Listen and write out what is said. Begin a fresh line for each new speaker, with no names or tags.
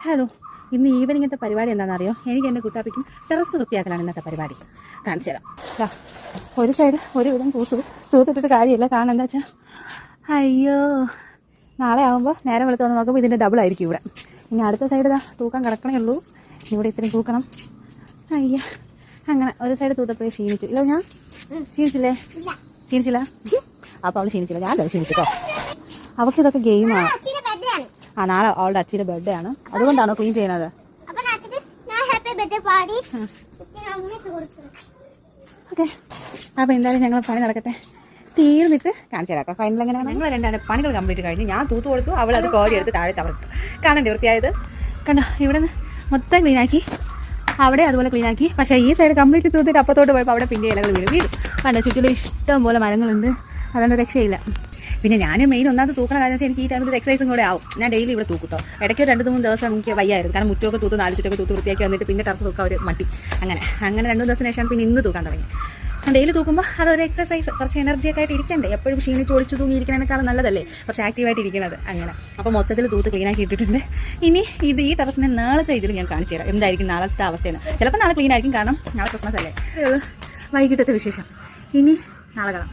Hello, ഇന്ന് ഈവനിങ്ങത്തെ പരിപാടി എന്താണെന്നറിയോ? എനിക്ക് എൻ്റെ കുട്ടാപ്പിക്കും ടെറസ് വൃത്തിയാക്കലാണ് ഇന്നത്തെ പരിപാടി. കാണിച്ചു തരാം. ഒരു സൈഡ് ഒരുവിധം തൂത്തിട്ടിട്ട് കാര്യമില്ല. കാരണം എന്താ വെച്ചാൽ അയ്യോ, നാളെ ആകുമ്പോൾ നേരം വെളുത്ത് വന്ന് നോക്കുമ്പോൾ ഇതിൻ്റെ ഡബിൾ ആയിരിക്കും ഇവിടെ. ഇനി അടുത്ത സൈഡ് തൂക്കാൻ കിടക്കണേ ഉള്ളൂ. ഇവിടെ ഇത്രയും തൂക്കണം. അയ്യ, അങ്ങനെ ഒരു സൈഡ് തൂത്തപ്പോഴേ ക്ഷീണിച്ചു. ഇല്ല, ഞാൻ ക്ഷീണിച്ചില്ല. അപ്പോൾ അവൾ ക്ഷീണിച്ചില്ല, ഞാൻ ക്ഷീണിച്ചിട്ടോ. അവൾക്ക് ഇതൊക്കെ ഗെയിമാണ്. നാളെ അവളുടെ അച്ഛൻ്റെ ബർത്ത്ഡേ ആണ്. അതുകൊണ്ടാണോ ക്ലീൻ ചെയ്യുന്നത്? ഓക്കെ, അപ്പോൾ എന്തായാലും ഞങ്ങൾ പണി നടക്കട്ടെ. തീർന്നിട്ട് കാണിച്ചു തരാം. ഫൈനൽ എങ്ങനെയാണ്? ഞങ്ങൾ രണ്ടാണ് പണികൾ കംപ്ലീറ്റ് കഴിഞ്ഞ് ഞാൻ തൂത്ത് കൊടുത്തു. അവൾ അത് കോരി എടുത്ത് താഴെ ചവർത്തു. കാണണ്ടേ വൃത്തിയായത്? കണ്ടോ, ഇവിടെ നിന്ന് മൊത്തം ക്ലീനാക്കി, അവിടെ അതുപോലെ ക്ലീനാക്കി. പക്ഷേ ഈ സൈഡ് കംപ്ലീറ്റ് തൂത്തിട്ട് അപ്പത്തോട്ട് പോയപ്പോൾ അവിടെ പിന്നെ ഇലകൾ വീഴും. കണ്ടോ, ചുറ്റിലും ഇഷ്ടം പോലെ മരങ്ങളുണ്ട്. അതുകൊണ്ട് രക്ഷയില്ല. പിന്നെ ഞാൻ മെയിൻ ഒന്നാമത് തൂക്കണ കാര്യം വെച്ചാൽ എനിക്ക് ഈ ടൈമിൽ ഒരു എക്സസൈസും കൂടെ ആവും. ഞാൻ ഡെയിലി ഇവിടെ തൂക്കിട്ടോ. ഇടയ്ക്ക് 2-3 ദിവസം എനിക്ക് വയ്യായിരുന്നു. കാരണം മുറ്റമൊക്കെ തൂത്ത് 4 ചുറ്റൊക്കെ തൂത്ത് വൃത്തിയാക്കി വന്നിട്ട് പിന്നെ ടെറസ് തൂക്കാൻ ഒരു മട്ടി. അങ്ങനെ 2 ദിവസത്തിന് ശേഷം പിന്നെ ഇന്ന് തൂക്കാൻ തുടങ്ങി. ഡെയിലി തൂക്കുമ്പോൾ അതൊരു എക്സസൈസ്. കുറച്ച് എനർജിയൊക്കെ ആയിട്ട് ഇരിക്കണ്ടേ? എപ്പോഴും ക്ഷീണിച്ച് ഒളിച്ചു തൂങ്ങിയിരിക്കുന്നതിനേക്കാളും നല്ലതല്ലേ കുറച്ച് ആക്റ്റീവായിട്ട് ഇരിക്കുന്നത്. അങ്ങനെ അപ്പോൾ മൊത്തത്തിൽ തൂത്ത് ക്ലീനാക്കി ഇട്ടിട്ടുണ്ട്. ഇനി ഈ ടെറസിനെ നാളത്തെ ഇതിൽ ഞാൻ കാണിച്ചു തരാം എന്തായിരിക്കും നാളത്തെ അവസ്ഥയെന്ന്. ചിലപ്പോൾ നാളെ ക്ലീൻ ആയിരിക്കും, കാരണം നാളെ ക്രിസ്മസ് അല്ലേ. വൈകിട്ടത്തെ വിശേഷം ഇനി നാളെ കാണാം.